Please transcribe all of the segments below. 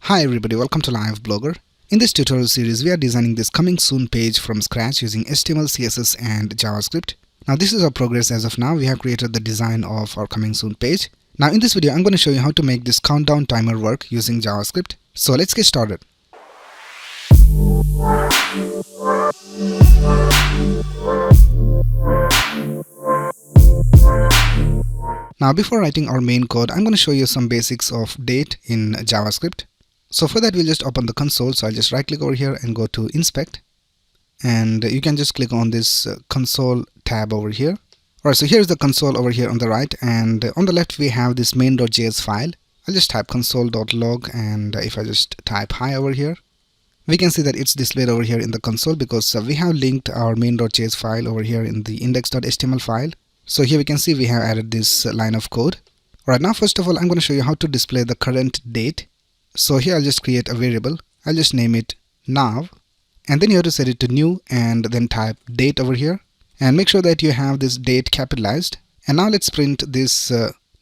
Hi everybody, welcome to Live Blogger. In this tutorial series, we are designing this coming soon page from scratch using HTML, CSS and JavaScript. Now this is our progress as of now. We have created the design of our coming soon page. Now in this video, I'm going to show you how to make this countdown timer work using JavaScript. So let's get started. Now before writing our main code, I'm going to show you some basics of date in JavaScript. So for that, we'll just open the console. So I'll just right click over here and go to inspect, and you can just click on this console tab over here. Alright, so here's the console over here on the right, and on the left we have this main.js file. I'll just type console.log, and if I just type hi over here, we can see that it's displayed over here in the console because we have linked our main.js file over here in the index.html file. So here we can see we have added this line of code. Alright, now first of all, I'm going to show you how to display the current date. So here I'll just create a variable. I'll just name it now, and then you have to set it to new and then type date over here, and make sure that you have this date capitalized. And now let's print this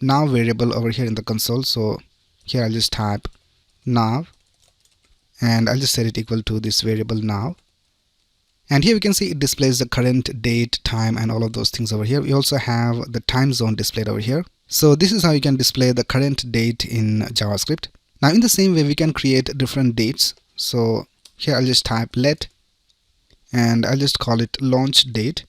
now variable over here in the console. So here I'll just type now, and I'll just set it equal to this variable now. And here we can see it displays the current date, time and all of those things over here. We also have the time zone displayed over here. So this is how you can display the current date in JavaScript. Now in the same way, we can create different dates. So here I'll just type let, and I'll just call it launch date,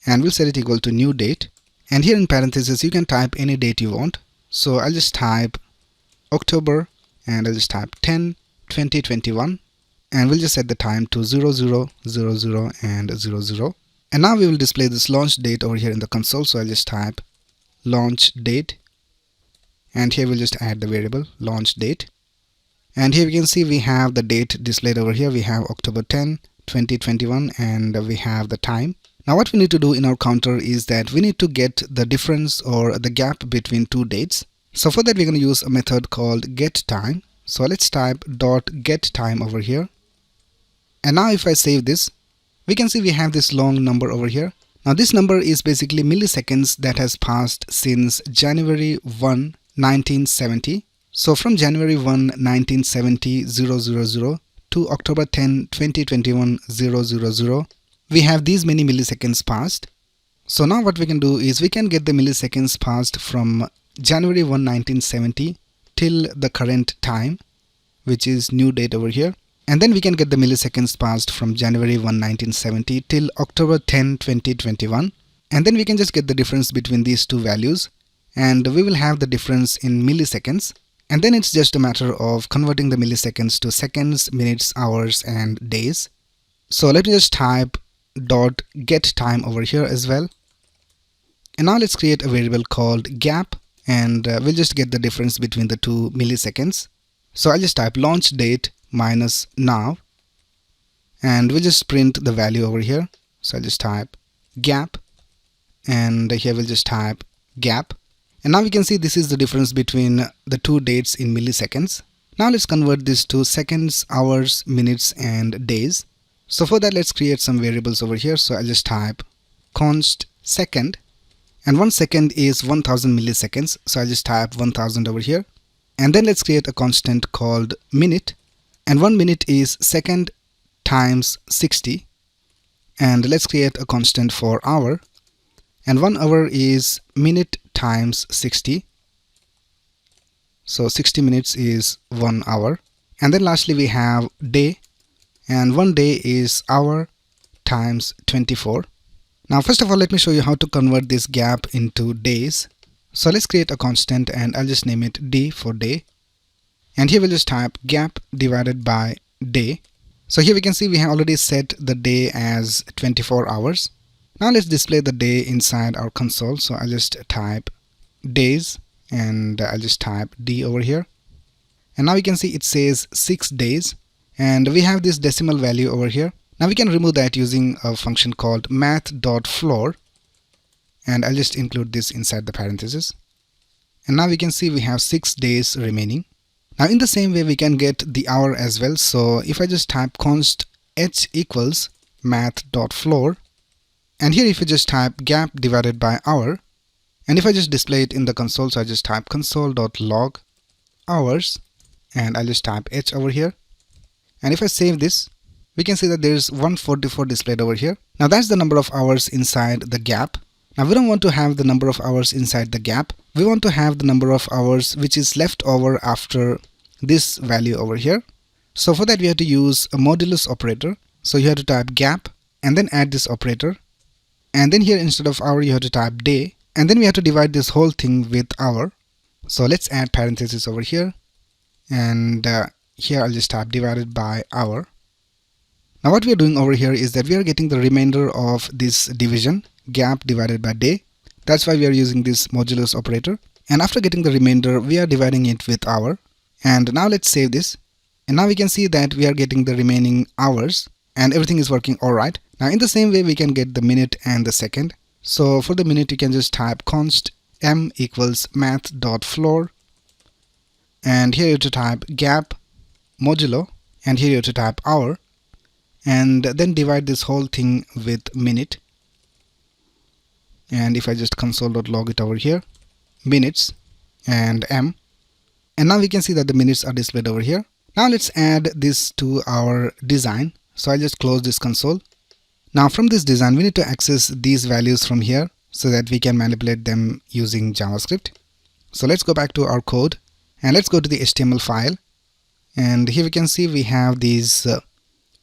and we'll set it equal to new date. And here in parentheses you can type any date you want. So I'll just type October, and I'll just type 10/2021, and we'll just set the time to 0000 and 00. And now we will display this launch date over here in the console. So I'll just type launch date, and here we'll just add the variable launch date. And here we can see we have the date displayed over here. We have October 10, 2021, and we have the time. Now what we need to do in our counter is that we need to get the difference or the gap between two dates. So for that, we're going to use a method called getTime. So let's type .getTime over here. And now if I save this, we can see we have this long number over here. Now this number is basically milliseconds that has passed since January 1, 1970. So from January 1, 1970 000 to October 10, 2021 000, we have these many milliseconds passed. So now what we can do is we can get the milliseconds passed from January 1, 1970 till the current time, which is new date over here. And then we can get the milliseconds passed from January 1, 1970 till October 10, 2021. And then we can just get the difference between these two values, and we will have the difference in milliseconds. And then it's just a matter of converting the milliseconds to seconds, minutes, hours and days. So let me just type .getTime over here as well. And now let's create a variable called gap, and we'll just get the difference between the two milliseconds. So I'll just type launch date minus now, and we'll just print the value over here. So I'll just type gap, and here we'll just type gap. And now we can see this is the difference between the two dates in milliseconds. Now let's convert this to seconds, hours, minutes and days. So for that, let's create some variables over here. So I'll just type const second, and 1 second is 1000 milliseconds. So I'll just type 1000 over here. And then let's create a constant called minute, and 1 minute is second times 60. And let's create a constant for hour, and 1 hour is minute times 60. So 60 minutes is 1 hour. And then lastly we have day, and 1 day is hour times 24. Now first of all, let me show you how to convert this gap into days. So let's create a constant, and I'll just name it d for day. And here we'll just type gap divided by day. So here we can see we have already set the day as 24 hours. Now let's display the day inside our console. So I'll just type days, and I'll just type d over here. And now we can see it says 6 days, and we have this decimal value over here. Now we can remove that using a function called math.floor, and I'll just include this inside the parentheses. And now we can see we have 6 days remaining. Now in the same way we can get the hour as well. So if I just type const h equals math.floor, and here if you just type gap divided by hour, and if I just display it in the console, so I just type console.log hours, and I'll just type H over here. And if I save this, we can see that there is 144 displayed over here. Now that's the number of hours inside the gap. Now we don't want to have the number of hours inside the gap. We want to have the number of hours which is left over after this value over here. So for that we have to use a modulus operator. So you have to type gap and then add this operator. And then here instead of hour you have to type day. And then we have to divide this whole thing with hour. So let's add parentheses over here. And here I'll just type divided by hour. Now what we are doing over here is that we are getting the remainder of this division, gap divided by day. That's why we are using this modulus operator. And after getting the remainder, we are dividing it with hour. And now let's save this. And now we can see that we are getting the remaining hours and everything is working alright. Now in the same way we can get the minute and the second. So for the minute you can just type const m equals math.floor. And here you have to type gap modulo. And here you have to type hour. And then divide this whole thing with minute. And if I just console.log it over here, minutes and m. And now we can see that the minutes are displayed over here. Now let's add this to our design. So I'll just close this console. Now from this design we need to access these values from here so that we can manipulate them using JavaScript. So let's go back to our code and let's go to the HTML file. And here we can see we have these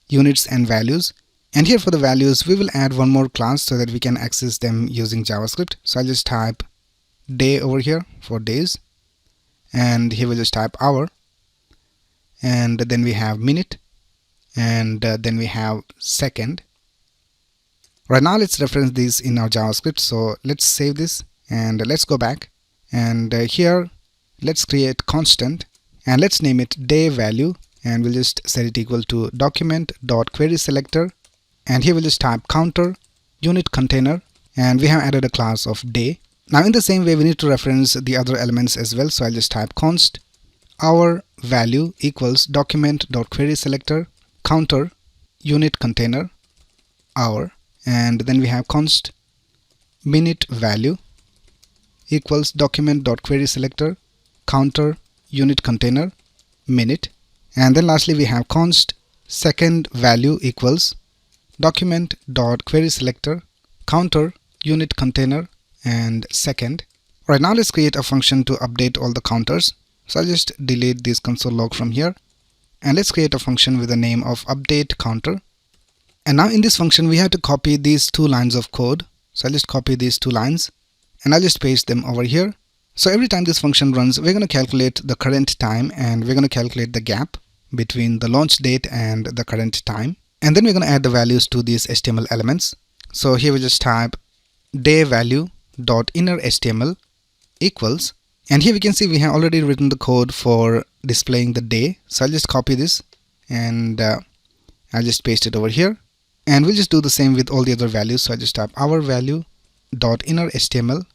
units and values. And here for the values we will add one more class so that we can access them using JavaScript. So I'll just type day over here for days. And here we'll just type hour. And then we have minute. And then we have second. Right now let's reference this in our JavaScript. So let's save this and let's go back. And here let's create constant and let's name it day value. And we'll just set it equal to document.querySelector. And here we'll just type counter unit container. And we have added a class of day. Now in the same way we need to reference the other elements as well. So I'll just type const hour value equals document.querySelector counter unit container hour. And then we have const minute value equals document.querySelector counter unit container minute. And then lastly we have const second value equals document.querySelector counter unit container and second. Right now let's create a function to update all the counters. So I'll just delete this console log from here and let's create a function with the name of update counter. And now in this function we have to copy these two lines of code. So I'll just copy these two lines and I'll just paste them over here. So every time this function runs we're going to calculate the current time and we're going to calculate the gap between the launch date and the current time. And then we're going to add the values to these HTML elements. So here we just type day value dot inner HTML equals, and here we can see we have already written the code for displaying the day. So I'll just copy this and I'll just paste it over here. And we'll just do the same with all the other values. So I just type our value dot inner HTML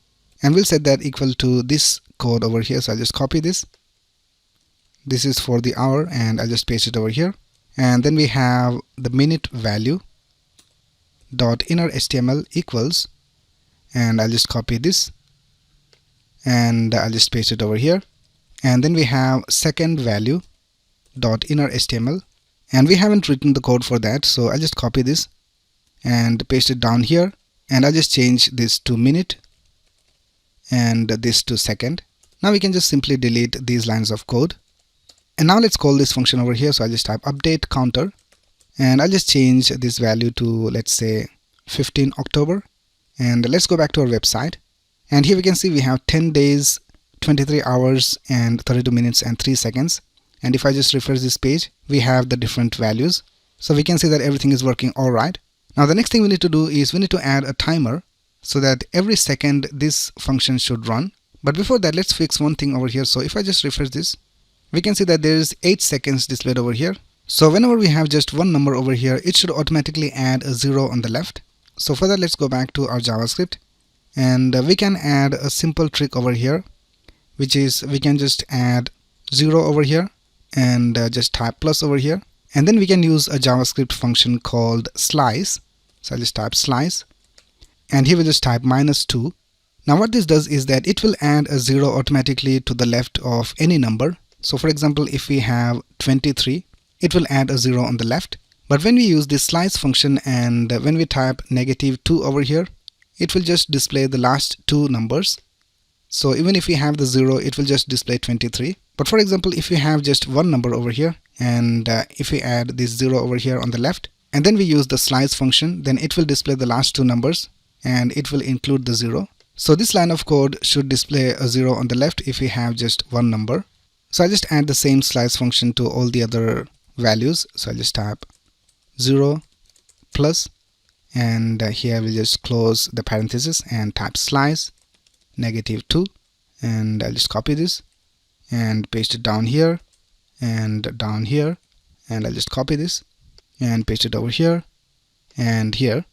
and we'll set that equal to this code over here. So I'll just copy this. This is for the hour and I'll just paste it over here. And then we have the minute value dot inner HTML equals, and I'll just copy this and I'll just paste it over here. And then we have second value dot inner HTML, and we haven't written the code for that, so I'll just copy this and paste it down here. And I'll just change this to minute and this to second. Now we can just simply delete these lines of code. And now let's call this function over here. So I'll just type update counter and I'll just change this value to, let's say, 15 October. And let's go back to our website. And here we can see we have 10 days, 23 hours and 32 minutes and 3 seconds. And if I just refresh this page, we have the different values. So we can see that everything is working all right. Now the next thing we need to do is we need to add a timer so that every second this function should run. But before that, let's fix one thing over here. So if I just refresh this, we can see that there is 8 seconds displayed over here. So whenever we have just one number over here, it should automatically add a 0 on the left. So for that, let's go back to our JavaScript and we can add a simple trick over here, which is we can just add 0 over here and just type plus over here. And then we can use a JavaScript function called slice. So I'll just type slice and here we'll just type -2. Now what this does is that it will add a 0 automatically to the left of any number So for example, if we have 23, it will add a 0 on the left. But when we use this slice function and when we type -2 over here, it will just display the last two numbers. So even if we have the 0, it will just display 23. But for example, if we have just one number over here and if we add this 0 over here on the left and then we use the slice function, then it will display the last two numbers and it will include the 0. So this line of code should display a 0 on the left if we have just one number. So I just add the same slice function to all the other values. So I just type 0 plus, and here we'll just close the parenthesis and type slice -2, and I'll just copy this and paste it down here and down here, and I'll just copy this and paste it over here and here.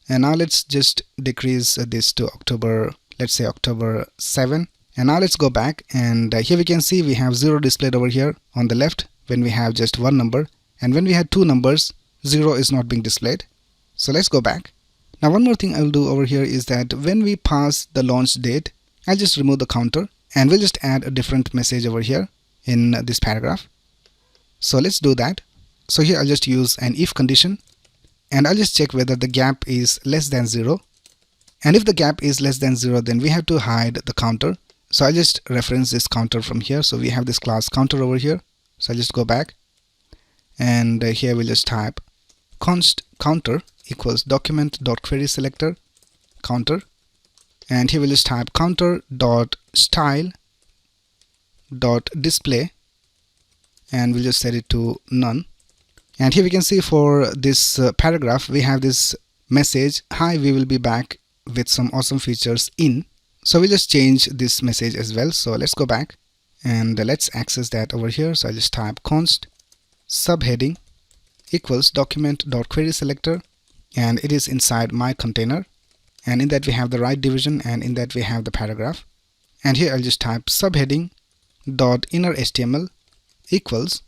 And now let's just decrease this to October, let's say October 7. And now let's go back, and here we can see we have 0 displayed over here on the left when we have just one number, and when we had two numbers, 0 is not being displayed. So let's go back. Now one more thing I'll do over here is that when we pass the launch date, I'll just remove the counter and we'll just add a different message over here in this paragraph. So let's do that. So here I'll just use an if condition and I'll just check whether the gap is less than 0. And if the gap is less than 0, then we have to hide the counter. So I'll just reference this counter from here. So we have this class counter over here. So I'll just go back, and here we'll just type const counter equals document.querySelector counter, and here we'll just type counter.style.display, and we'll just set it to none. And here we can see for this paragraph we have this message, hi, we will be back with some awesome features in. So we'll just change this message as well. So let's go back and let's access that over here. So I'll just type const subheading equals document.querySelector, and it is inside my container, and in that we have the right division, and in that we have the paragraph. And here I'll just type subheading dot inner HTML equals,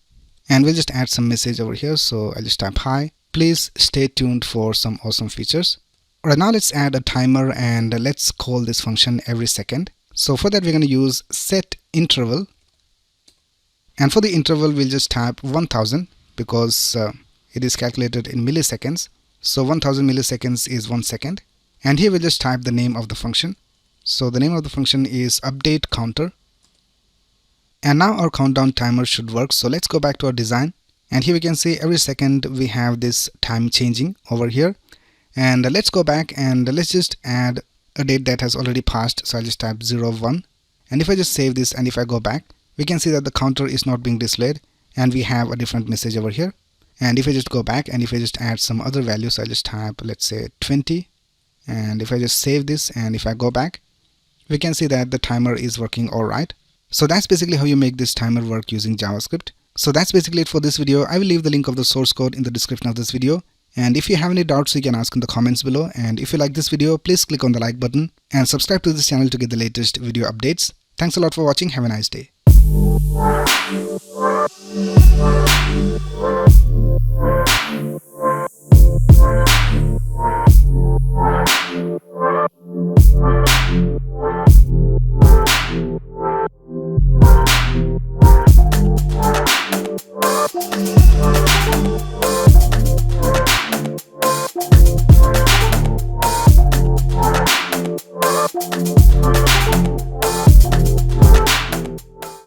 and we'll just add some message over here. So I'll just type hi, please stay tuned for some awesome features. Alright, now let's add a timer and let's call this function every second. So for that we're going to use set interval, and for the interval we'll just type 1000 because it is calculated in milliseconds. So 1000 milliseconds is 1 second, and here we'll just type the name of the function. So the name of the function is update counter, and now our countdown timer should work. So let's go back to our design, and here we can see every second we have this time changing over here. And let's go back and let's just add a date that has already passed. So I'll just type 01, and if I just save this and if I go back, we can see that the counter is not being displayed and we have a different message over here. And if I just go back and if I just add some other values, so I'll just type, let's say 20, and if I just save this and if I go back, we can see that the timer is working alright. So that's basically how you make this timer work using JavaScript. So that's basically it for this video. I will leave the link of the source code in the description of this video. And if you have any doubts, you can ask in the comments below. And if you like this video, please click on the like button and subscribe to this channel to get the latest video updates. Thanks a lot for watching. Have a nice day.